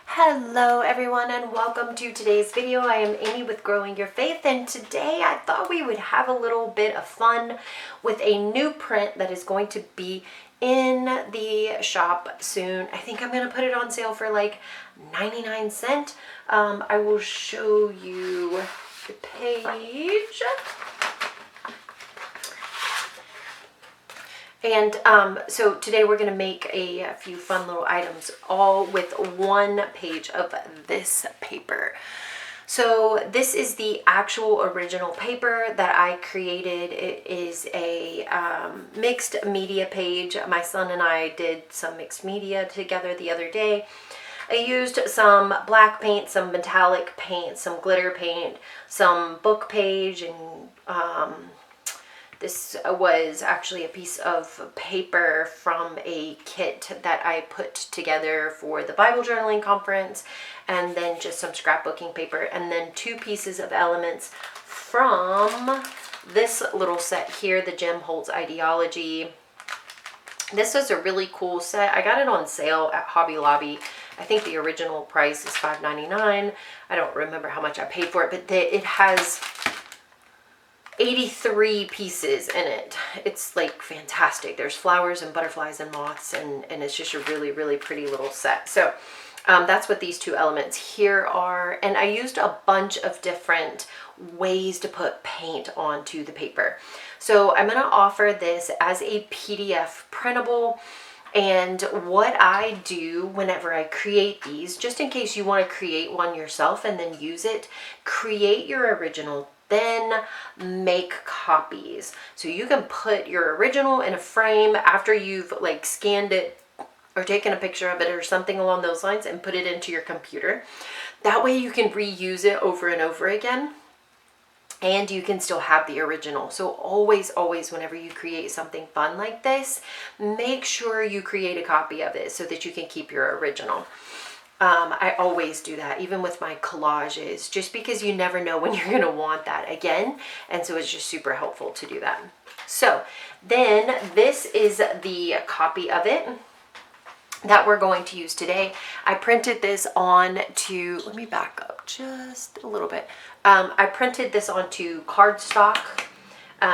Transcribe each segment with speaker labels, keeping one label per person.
Speaker 1: Hello everyone and welcome to today's video. I am Amy with Growing Your Faith, and today I thought we would have a little bit of fun with a new print that is going to be in the shop soon. I think I'm going to put it on sale for like 99 cents. I will show you the page. And so today we're going to make a few fun little items, all with one page of this paper. So this is the actual original paper that I created. It is a mixed media page. My son and I did some mixed media together the other day. I used some black paint, some metallic paint, some glitter paint, some book page, and this was actually a piece of paper from a kit that I put together for the Bible journaling conference, and then just some scrapbooking paper, and then two pieces of elements from this little set here, the Jim Holtz Ideology. This is a really cool set. I got it on sale at Hobby Lobby. I think the original price is $5.99. I don't remember how much I paid for it, but it has 83 pieces in it. It's like fantastic. There's flowers and butterflies and moths, and it's just a really, really pretty little set. So that's what these two elements here are. And I used a bunch of different ways to put paint onto the paper. So I'm going to offer this as a PDF printable. And what I do whenever I create these, just in case you want to create one yourself and then use it, create your original, then make copies. So you can put your original in a frame after you've like scanned it or taken a picture of it or something along those lines, and put it into your computer. That way you can reuse it over and over again, and you can still have the original. So always, whenever you create something fun like this, make sure you create a copy of it so that you can keep your original. I always do that, even with my collages, just because you never know when you're going to want that again. And so it's just super helpful to do that. So then this is the copy of it that we're going to use today. I printed this onto, let me back up just a little bit. I printed this onto cardstock.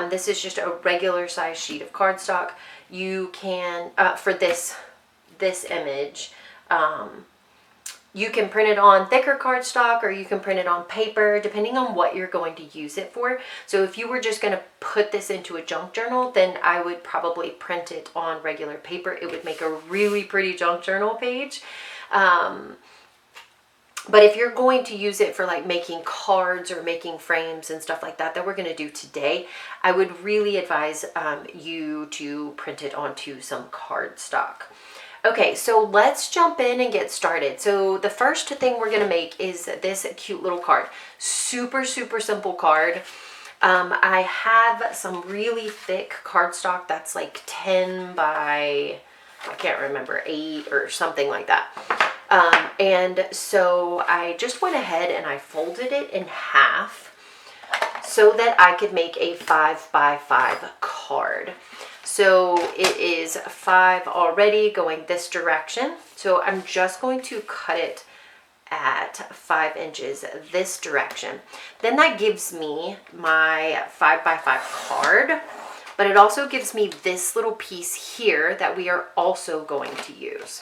Speaker 1: This is just a regular size sheet of cardstock. You can, for this image, you can print it on thicker cardstock, or you can print it on paper, depending on what you're going to use it for. So if you were just going to put this into a junk journal, then I would probably print it on regular paper. It would make a really pretty junk journal page. But if you're going to use it for like making cards or making frames and stuff like that we're going to do today, I would really advise you to print it onto some cardstock. Okay, so let's jump in and get started. So the first thing we're going to make is this cute little card. Super simple card. I have some really thick cardstock that's like 10 by, I can't remember, 8 or something like that. And so I just went ahead and I folded it in half so that I could make a 5 by 5 card. So it is 5 already going this direction. So I'm just going to cut it at 5 inches this direction. Then that gives me my 5 by 5 card, but it also gives me this little piece here that we are also going to use.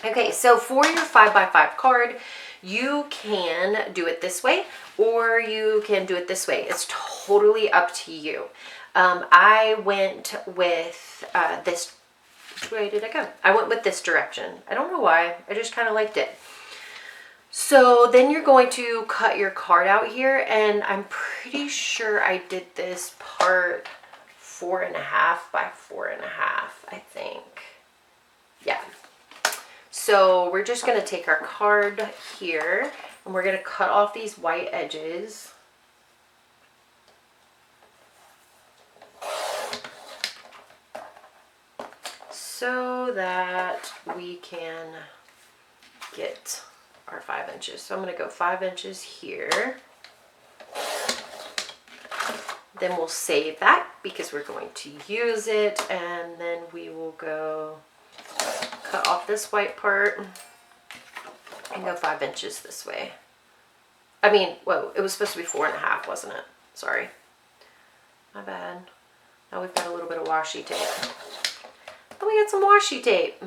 Speaker 1: Okay, so for your 5 by 5 card, you can do it this way, or you can do it this way. It's totally up to you. I went with this, which way did I go? I went with this direction. I don't know why, I just kind of liked it. So then you're going to cut your card out here, and I'm pretty sure I did this part 4.5 by 4.5, I think. Yeah. So we're just going to take our card here, and we're going to cut off these white edges. So that we can get our 5 inches. So I'm going to go 5 inches here. Then we'll save that because we're going to use it, and then we will go cut off this white part and go 5 inches this way. I mean, whoa, it was supposed to be 4.5, wasn't it? Sorry. My bad. Now we've got a little bit of washi tape. Oh, we got some washi tape.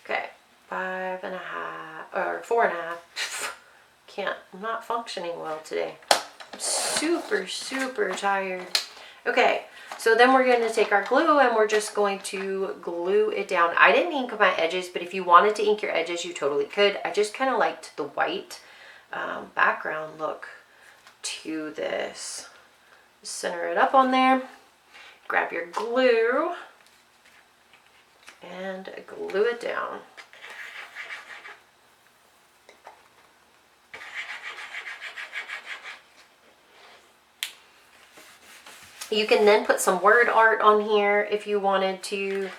Speaker 1: Okay, 5.5 or 4.5. I'm not functioning well today. I'm super tired. Okay, so then we're going to take our glue and we're just going to glue it down. I didn't ink my edges, but if you wanted to ink your edges, you totally could. I just kind of liked the white background look to this. Center it up on there. Grab your glue and glue it down. You can then put some word art on here if you wanted to,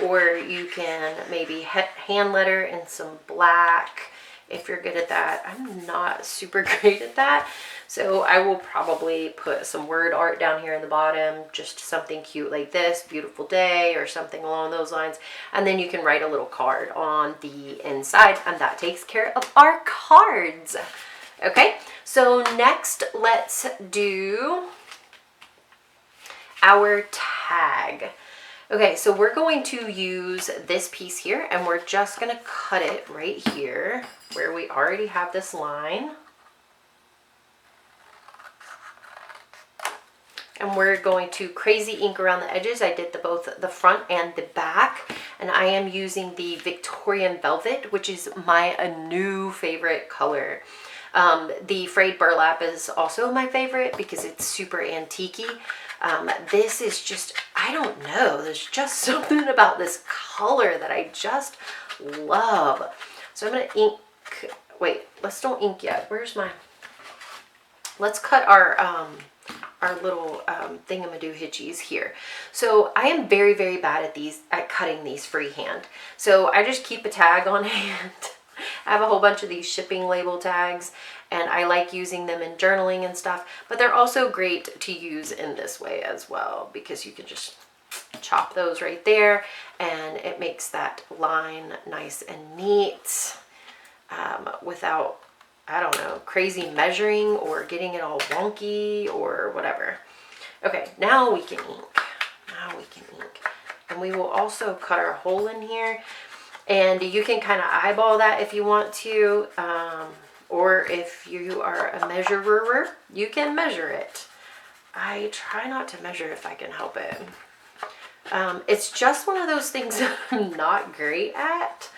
Speaker 1: or you can maybe hand letter in some black if you're good at that. I'm not super great at that, so I will probably put some word art down here in the bottom, just something cute like this, beautiful day, or something along those lines, and then you can write a little card on the inside, and that takes care of our cards. Okay, so next let's do our tag. Okay, so we're going to use this piece here, and we're just going to cut it right here where we already have this line. And we're going to crazy ink around the edges. I did both the front and the back, and I am using the Victorian Velvet, which is my new favorite color. The frayed burlap is also my favorite because it's super antique-y. This is just, I don't know, there's just something about this color that I just love. So I'm going to ink, wait, let's don't ink yet. Where's my, let's cut our little thingamadoohitchies here. So I am very bad at cutting these freehand. So I just keep a tag on hand. I have a whole bunch of these shipping label tags, and I like using them in journaling and stuff, but they're also great to use in this way as well, because you can just chop those right there, and it makes that line nice and neat without, I don't know, crazy measuring or getting it all wonky or whatever. Okay, now we can ink. Now we can ink. And we will also cut our hole in here. And you can kind of eyeball that if you want to, or if you are a measurer, you can measure it. I try not to measure if I can help it. It's just one of those things that I'm not great at,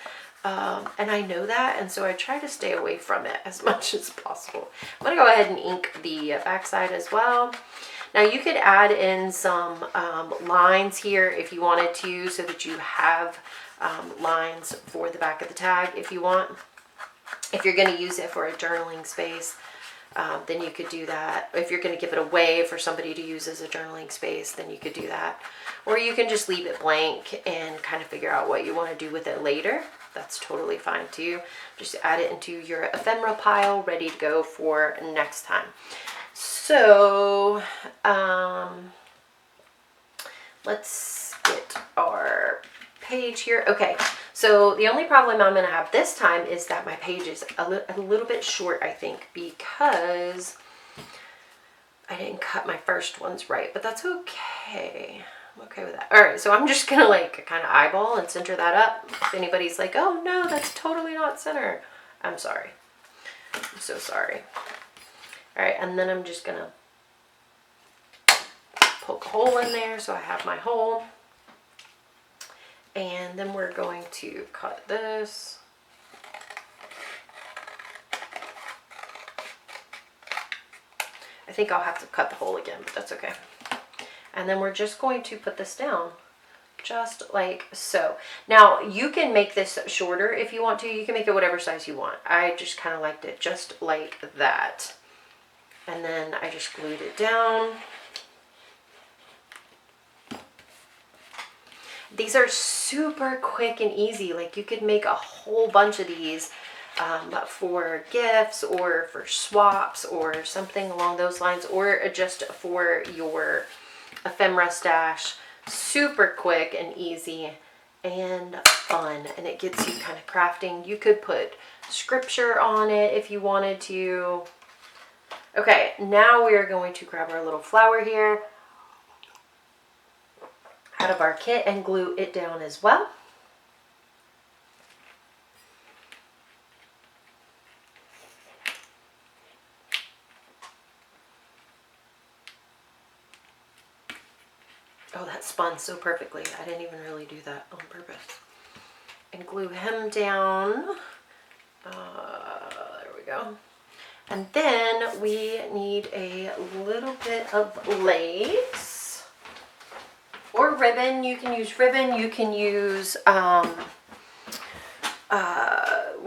Speaker 1: and I know that, and so I try to stay away from it as much as possible. I'm going to go ahead and ink the backside as well. Now you could add in some lines here if you wanted to, so that you have lines for the back of the tag if you want. If you're going to use it for a journaling space, then you could do that. If you're going to give it away for somebody to use as a journaling space, then you could do that. Or you can just leave it blank and kind of figure out what you want to do with it later. That's totally fine too. Just add it into your ephemera pile, ready to go for next time. So let's get our page here. Okay, so the only problem I'm going to have this time is that my page is a little bit short, I think, because I didn't cut my first ones right, but that's okay. I'm okay with that. All right, so I'm just going to like kind of eyeball and center that up. If anybody's like, oh no, that's totally not center, I'm sorry. I'm so sorry. All right, and then I'm just going to poke a hole in there so I have my hole. And then we're going to cut this. I think I'll have to cut the hole again, but that's okay. And then we're just going to put this down, just like so. Now, you can make this shorter if you want to. You can make it whatever size you want. I just kind of liked it just like that. And then I just glued it down. These are super quick and easy. Like, you could make a whole bunch of these for gifts or for swaps or something along those lines, or just for your ephemera stash. Super quick and easy and fun, and it gets you kind of crafting. You could put scripture on it if you wanted to. Okay, now we are going to grab our little flower here out of our kit and glue it down as well. Oh, that spun so perfectly. I didn't even really do that on purpose. And glue him down. There we go. And then we need a little bit of lace or ribbon. You can use ribbon. You can use, what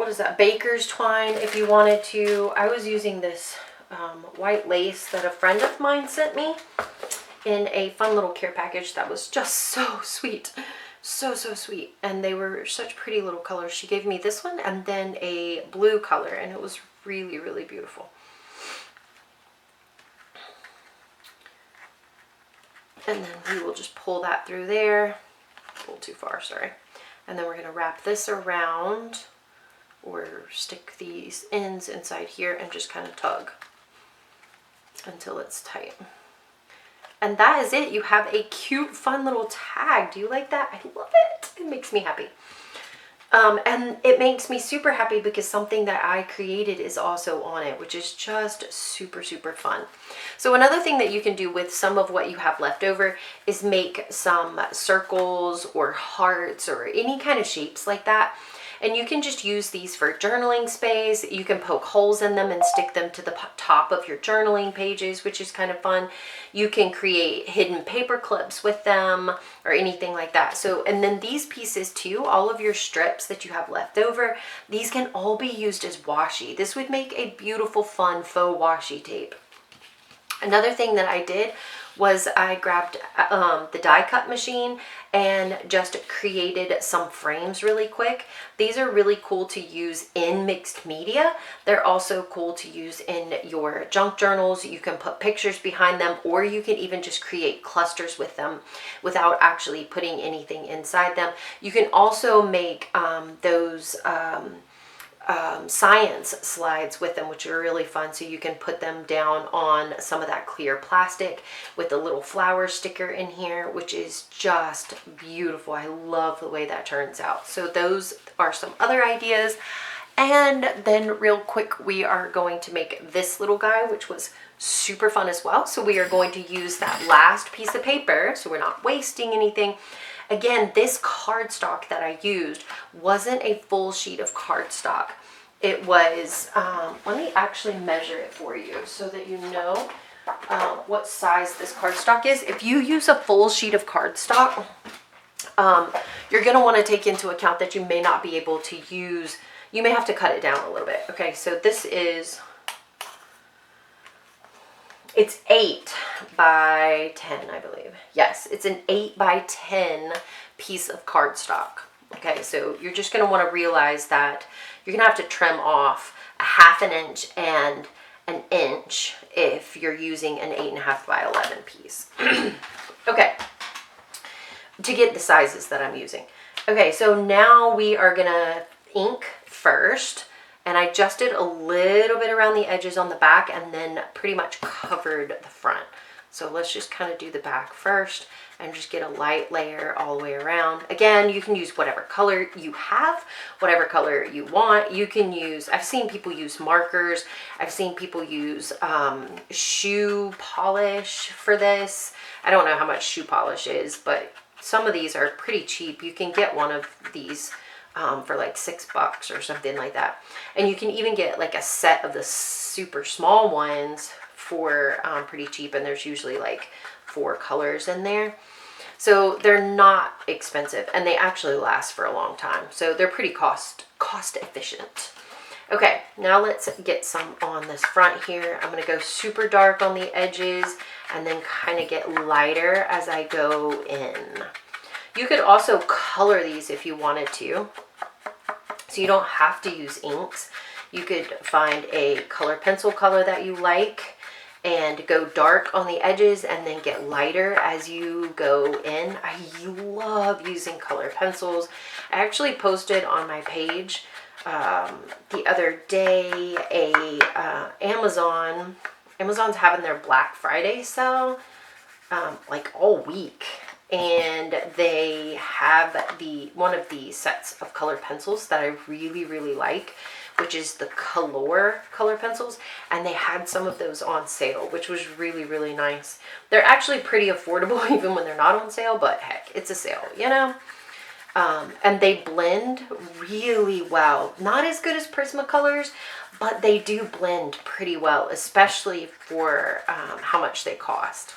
Speaker 1: is that? Baker's twine if you wanted to. I was using this white lace that a friend of mine sent me in a fun little care package that was just so sweet. So sweet. And they were such pretty little colors. She gave me this one and then a blue color, and it was really beautiful. And then we will just pull that through there. Pull too far, sorry. And then we're going to wrap this around or stick these ends inside here and just kind of tug until it's tight. And that is it. You have a cute, fun little tag. Do you like that? I love it. It makes me happy. And it makes me super happy because something that I created is also on it, which is just super fun. So another thing that you can do with some of what you have left over is make some circles or hearts or any kind of shapes like that. And you can just use these for journaling space. You can poke holes in them and stick them to the top of your journaling pages, which is kind of fun. You can create hidden paper clips with them or anything like that. So, and then these pieces too, all of your strips that you have left over, these can all be used as washi. This would make a beautiful, fun faux washi tape. Another thing that I did was I grabbed the die cut machine and just created some frames really quick. These are really cool to use in mixed media. They're also cool to use in your junk journals. You can put pictures behind them, or you can even just create clusters with them without actually putting anything inside them. You can also make those science slides with them, which are really fun. So you can put them down on some of that clear plastic with a little flower sticker in here, which is just beautiful. I love the way that turns out. So those are some other ideas. And then real quick, we are going to make this little guy, which was super fun as well. So we are going to use that last piece of paper, so we're not wasting anything. Again, this cardstock that I used wasn't a full sheet of cardstock. It was, let me actually measure it for you so that you know what size this cardstock is. If you use a full sheet of cardstock, you're going to want to take into account that you may not be able to use, you may have to cut it down a little bit. Okay, so this is, it's 8 by 10, I believe. Yes, it's an 8 by 10 piece of cardstock. Okay, so you're just going to want to realize that you're going to have to trim off a 1/2 inch and an inch if you're using an 8.5 by 11 piece. Okay, to get the sizes that I'm using. Okay, so now we are going to ink first. And I just did a little bit around the edges on the back and then pretty much covered the front. So let's just kind of do the back first and just get a light layer all the way around. Again, you can use whatever color you have, whatever color you want. You can use, I've seen people use markers. I've seen people use shoe polish for this. I don't know how much shoe polish is, but some of these are pretty cheap. You can get one of these for like $6 or something like that. And you can even get like a set of the super small ones for pretty cheap, and there's usually like 4 colors in there. So they're not expensive, and they actually last for a long time. So they're pretty cost efficient. Okay, now let's get some on this front here. I'm going to go super dark on the edges and then kind of get lighter as I go in. You could also color these if you wanted to. So So you don't have to use inks. You could find a color pencil color that you like and go dark on the edges and then get lighter as you go in. I love using color pencils. I actually posted on my page the other day Amazon's having their Black Friday sale like all week, and they have one of the sets of color pencils that I really like, which is the color pencils, and they had some of those on sale, which was really nice. They're actually pretty affordable even when they're not on sale, but heck, it's a sale, you know. And they blend really well. Not as good as Prismacolors, but they do blend pretty well, especially for how much they cost.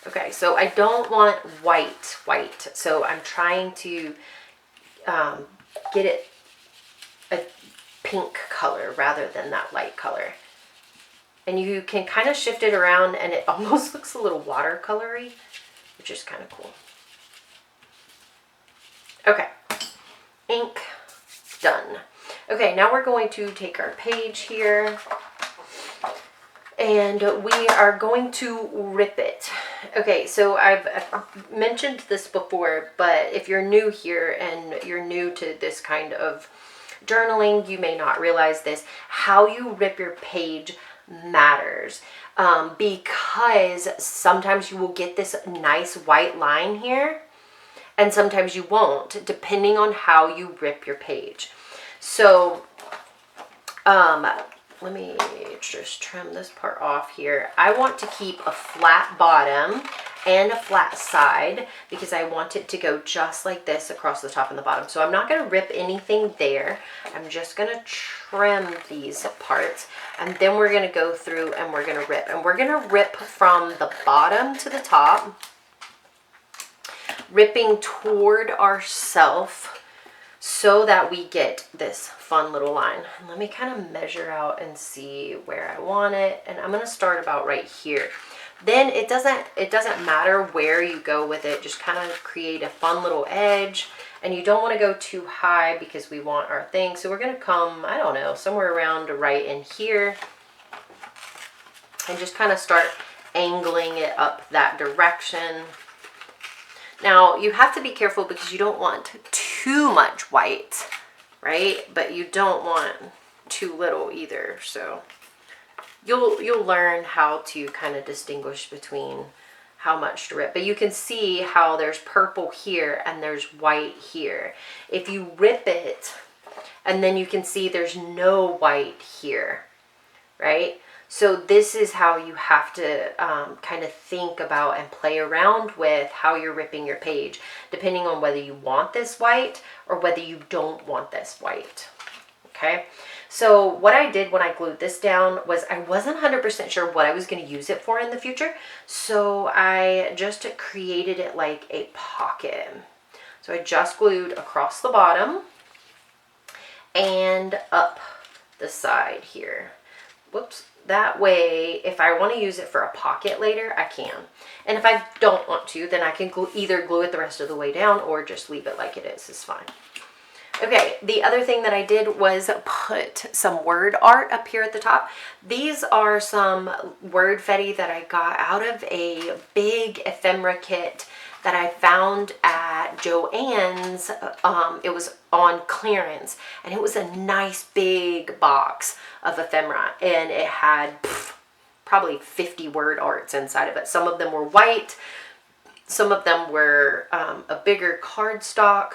Speaker 1: Okay, so I don't want white, so I'm trying to get it a pink color rather than that light color. And you can kind of shift it around and it almost looks a little watercolory, which is kind of cool. Okay, ink, done. Okay, now we're going to take our page here and we are going to rip it. Okay, so I've mentioned this before, but if you're new here and you're new to this kind of journaling, you may not realize this. How you rip your page matters, because sometimes you will get this nice white line here and sometimes you won't, depending on how you rip your page. So let me just trim this part off here. I want to keep a flat bottom and a flat side because I want it to go just like this across the top and the bottom. So I'm not going to rip anything there. I'm just going to trim these parts, and then we're going to go through and we're going to rip. And we're going to rip from the bottom to the top, ripping toward ourself so that we get this fun little line. And let me kind of measure out and see where I want it. And I'm going to start about right here. Then it doesn't matter where you go with it. Just kind of create a fun little edge. And you don't want to go too high because we want our thing. So we're going to come, I don't know, somewhere around right in here. And just kind of start angling it up that direction. Now, you have to be careful because you don't want too much white, right? But you don't want too little either. So you'll learn how to kind of distinguish between how much to rip. But you can see how there's purple here and there's white here. If you rip it, and then you can see there's no white here, right? So this is how you have to kind of think about and play around with how you're ripping your page, depending on whether you want this white or whether you don't want this white. Okay, so what I did when I glued this down was I wasn't 100% sure what I was going to use it for in the future. So I just created it like a pocket. So I just glued across the bottom and up the side here. Whoops. That way, if I want to use it for a pocket later, I can. And if I don't want to, then I can either glue it the rest of the way down or just leave it like it is. It's fine. Okay, the other thing that I did was put some word art up here at the top. These are some word fetty that I got out of a big ephemera kit that I found at Joann's. It was on clearance, and it was a nice big box of ephemera, and it had probably 50 word arts inside of it. Some of them were white, some of them were a bigger cardstock,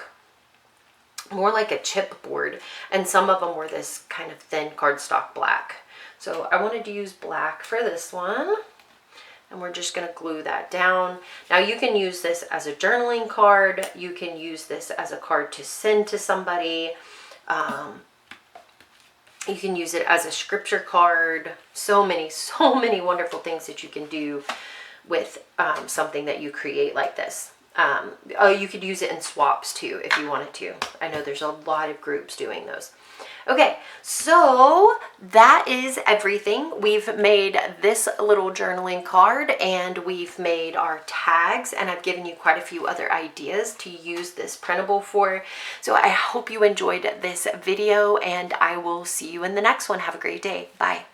Speaker 1: more like a chipboard, and some of them were this kind of thin cardstock black. So I wanted to use black for this one. And we're just going to glue that down. Now you can use this as a journaling card. You can use this as a card to send to somebody. You can use it as a scripture card. So many wonderful things that you can do with something that you create like this. You could use it in swaps too if you wanted to. I know there's a lot of groups doing those. Okay, so that is everything. We've made this little journaling card and we've made our tags, and I've given you quite a few other ideas to use this printable for. So I hope you enjoyed this video, and I will see you in the next one. Have a great day. Bye.